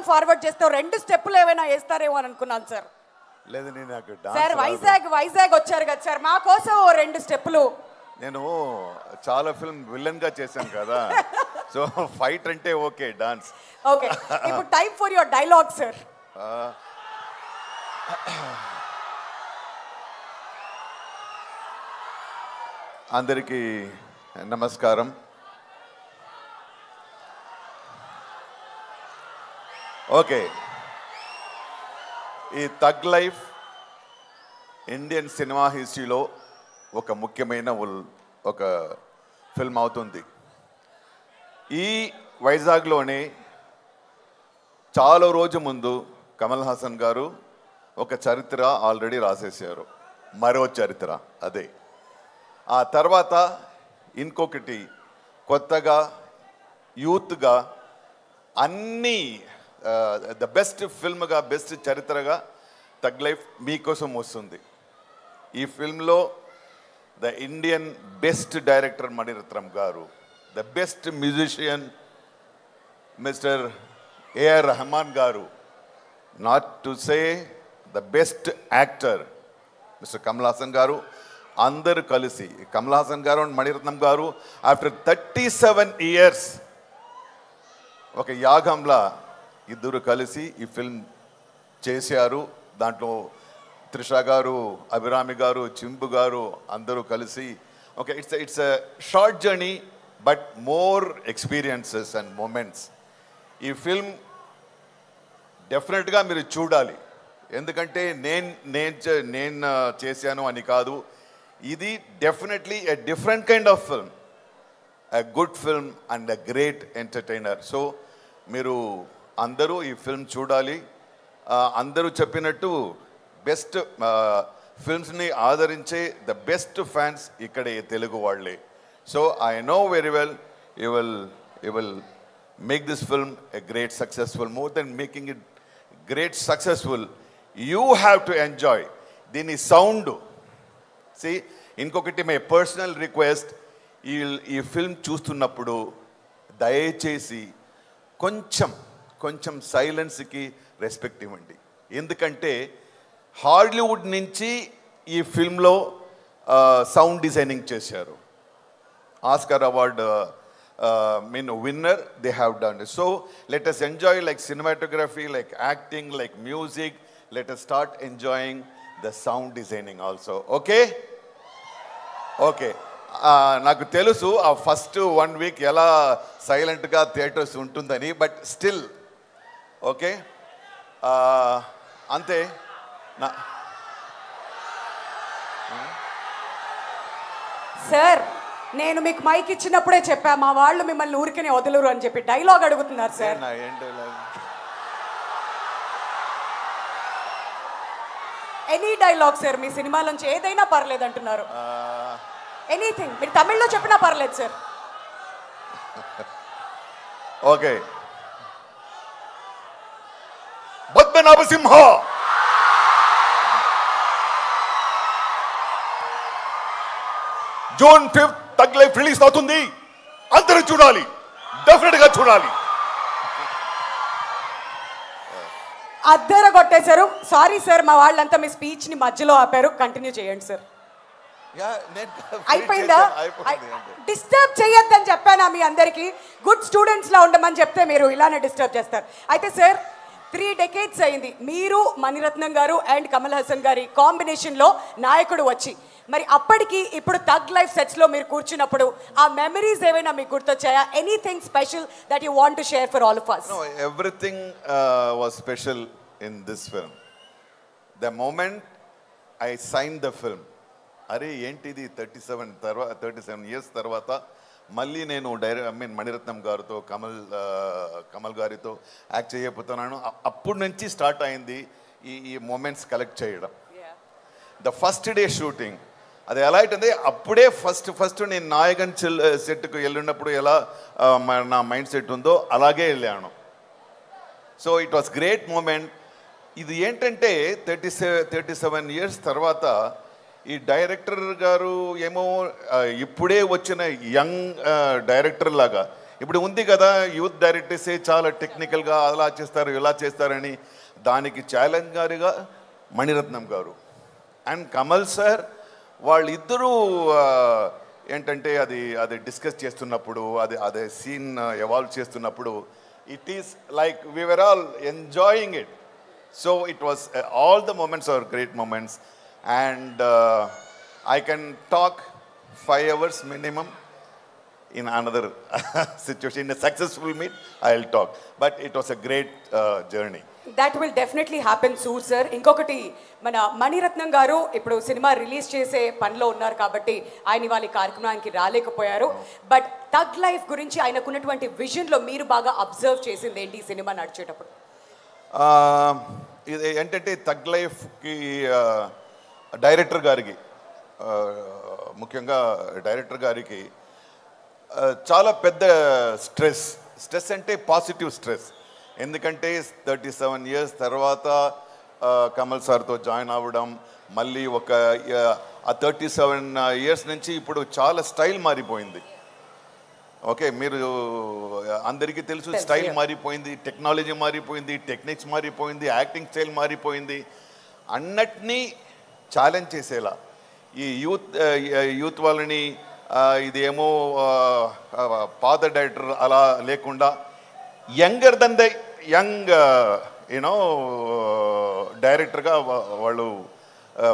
Song forward చేస్తే 2 స్టెప్పులు ఏమైనా వేస్తారేమో అని అనుకున్నాను సార్. లేదు నేను నాకు సార్ వైజాగ్ వచ్చారు కదా సార్, మా కోసం 2 స్టెప్పులు. నేను చాలా ఫిల్మ్ విలన్ గా చేశాను కదా, సో ఫైట్ అంటే ఓకే, డాన్స్ ఓకే. ఇప్పుడు time for your dialogue sir. అందరికీ నమస్కారం. ఓకే, ఈ థగ్ లైఫ్ ఇండియన్ సినిమా హిస్టరీలో ఒక ముఖ్యమైన ఒక ఫిల్మ్ అవుతుంది. ఈ వైజాగ్లోనే చాలా రోజు ముందు కమల్ హాసన్ గారు ఒక చరిత్ర ఆల్రెడీ రాసేసారు, మరో చరిత్ర అదే. ఆ తర్వాత ఇంకొకటి కొత్తగా యూత్గా అన్నీ ద బెస్ట్ ఫిల్మ్గా, బెస్ట్ చరిత్రగా థగ్ లైఫ్ మీకోసం వస్తుంది. ఈ ఫిల్మ్లో the Indian best director Maniratnam garu, the best musician mister A R Rahman garu, not to say the best actor mister Kamal Haasan garu, అందరూ కలిసి కమల్ హాసన్ గారు అండ్ మణిరత్నం గారు ఆఫ్టర్ 37 years ఒక యాగంలా ఇద్దరు కలిసి ఈ ఫిల్మ్ చేశారు. దాంట్లో త్రిష గారు, అభిరామి గారు, చింపు గారు అందరూ కలిసి okay, it's a short journey but more experiences and moments. ఈ ఫిల్మ్ డెఫినెట్గా మీరు చూడాలి, ఎందుకంటే నేను చేశాను అని కాదు, ఇది definitely a different kind of film, a good film and a great entertainer. So మీరు అందరూ ఈ ఫిల్మ్ చూడాలి. అందరూ చెప్పినట్టు బెస్ట్ ఫిల్మ్స్ని ఆదరించే ద బెస్ట్ ఫ్యాన్స్ ఇక్కడే తెలుగు వాళ్ళే. So I know very well you will make this film a great successful. More than making it great successful, you have to enjoy దీని సౌండ్. సి, ఇంకొకటి మై పర్సనల్ రిక్వెస్ట్, ఈ film చూస్తున్నప్పుడు దయచేసి కొంచెం సైలెన్స్కి respect ఇవ్వండి. ఎందుకంటే హాలీవుడ్ నుంచి ఈ ఫిల్మ్లో సౌండ్ డిజైనింగ్ చేశారు, Oscar award winner they have done. So let us enjoy like cinematography, like acting, like music. Let us start enjoying the sound designing also. Okay? Okay. నాకు తెలుసు ఆ ఫస్ట్ 1 week ఎలా సైలెంట్గా theatres ఉంటుందని, but still okay, అంతే. Sir, నేను మీకు mic ఇచ్చినప్పుడే చెప్పా, మా వాళ్ళు మిమ్మల్ని ఊరికనే వదలరు అని చెప్పి. డైలాగ్ అడుగుతున్నారు సార్. ఎనీ డైలాగ్ సార్, మీ సినిమాలోంచి ఏదైనా పర్లేదు అంటున్నారు. ఎనీథింగ్, మీరు తమిళ్లో చెప్పినా పర్లేదు sir. Okay. Padmanabhasimha, June 5th thug life release అవుతుంది, అందరూ చూడాలి, డెఫినెట్ గా చూడాలి. అద్దర కొట్టేశారు. సారీ సార్, మా వాళ్ళంతా మీ స్పీచ్ ని మధ్యలో ఆపారు. కంటిన్యూ చేయండి సార్. అయిపోయిందా? డిస్టర్బ్ చేయొద్దని చెప్పానా మీ అందరికీ? గుడ్ స్టూడెంట్స్ లా ఉండమని చెప్తే మీరు ఇలానే డిస్టర్బ్ చేస్తారు. అయితే సార్, 3 decades అయింది మీరు, మణిరత్నం గారు అండ్ కమల్ హాసన్ గారి కాంబినేషన్లో నాయకుడు వచ్చి. మరి అప్పటికి ఇప్పుడు థగ్ లైఫ్ సెట్స్లో మీరు కూర్చున్నప్పుడు ఆ మెమరీస్ ఏమైనా మీకు గుర్తొచ్చాయా? Anything special that you want to share for all of us? No, everything was special in this film. The moment I signed the film, అరే ఏంటిది 37 years తర్వాత మళ్ళీ నేను మణిరత్నం గారితో కమల్ గారితో యాక్ట్ చేయబోతున్నాను. అప్పటి నుంచి స్టార్ట్ అయింది ఈ మూమెంట్స్ కలెక్ట్ చేయడం. ద ఫస్ట్ డే షూటింగ్ అది ఎలా అయితే అప్పుడే ఫస్ట్ నేను నాయకన్ సెట్కు వెళ్ళినప్పుడు ఎలా నా మైండ్ సెట్ ఉందో అలాగే వెళ్ళాను. So it was great moment. ఇది ఏంటంటే 37 years తర్వాత ఈ డైరెక్టర్ గారు ఏమో ఇప్పుడే వచ్చిన యంగ్ డైరెక్టర్ లాగా ఇప్పుడు ఉంది కదా యూత్ డైరెక్టర్సే చాలా టెక్నికల్గా అలా చేస్తారు ఇలా చేస్తారని. దానికి ఛాలెంజ్ గారుగా మణిరత్నం గారు అండ్ కమల్ సార్ వాళ్ళిద్దరూ ఏంటంటే అది డిస్కస్ చేస్తున్నప్పుడు అదే సీన్ ఎవాల్వ్ చేస్తున్నప్పుడు it is like we were all enjoying it. So it was all the moments are great moments and I can talk 5 hours minimum in another situation. In a successful meet, I'll talk. But it was a great journey. That will definitely happen soon, sir. ఇంకొకటి మన మణిరత్నం గారు ఇప్పుడు cinema release చేసే పనిలో ఉన్నారు కాబట్టి ఆయన వాళ్ళ కార్యక్రమానికి రాలేకపోయారు. బట్ థగ్ లైఫ్ గురించి ఆయనకున్నటువంటి విజన్లో మీరు బాగా అబ్జర్వ్ చేసింది ఏంటి ఈ సినిమా నడిచేటప్పుడు? ఇది ఏంటంటే థగ్ లైఫ్కి డైరెక్టర్ గారికి ముఖ్యంగా డైరెక్టర్ గారికి చాలా పెద్ద స్ట్రెస్ అంటే పాజిటివ్ స్ట్రెస్. ఎందుకంటే 37 years తర్వాత కమల్ సార్తో జాయిన్ అవ్వడం, మళ్ళీ ఒక 37 years నుంచి ఇప్పుడు చాలా స్టైల్ మారిపోయింది. ఓకే, మీరు అందరికీ తెలుసు స్టైల్ మారిపోయింది, టెక్నాలజీ మారిపోయింది, టెక్నిక్స్ మారిపోయింది, యాక్టింగ్ స్టైల్ మారిపోయింది. అన్నిటినీ ఛాలెంజ్ చేసేలా ఈ యూత్ వాళ్ళని ఇదేమో పాత డైరెక్టర్ అలా లేకుండా younger than the young you know డైరెక్టర్గా వాళ్ళు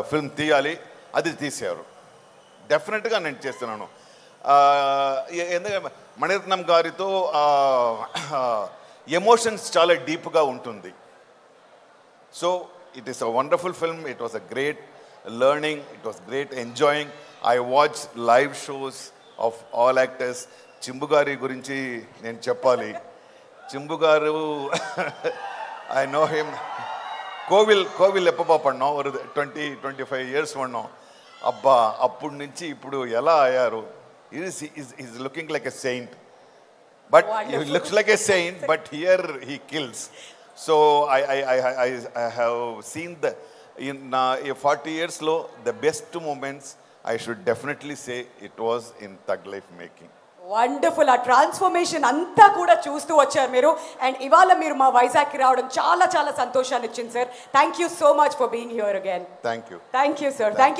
ఫిల్మ్ తీయాలి. అది తీశారు. డెఫినెట్గా నేను చేస్తున్నాను. ఎందుకంటే మణిరత్నం గారితో ఎమోషన్స్ చాలా డీప్గా ఉంటుంది. So it is a wonderful film. It was a great learning, it was great enjoying. I watched live shows of all actors. Chimbu gari gurinchi nenu cheppali. Chimbu garu I know him. Kovil eppa panna or 20-25 years vanno. Abba appudu nunchi ippudu ela ayaru. He is looking like a saint. But he looks like a saint, but here he kills. So I have seen the in 40 years lo the best moments I should definitely say it was in Thug Life making. Wonderful. ఆ transformation అంతా కూడా చూస్తూ వచ్చారు మీరు. And ఇవాళ మీరు మా వైజాగ్కి రావడం చాలా చాలా సంతోషాన్ని ఇచ్చింది sir. Thank you so much for being here again. Thank you. Thank you sir. Thank you.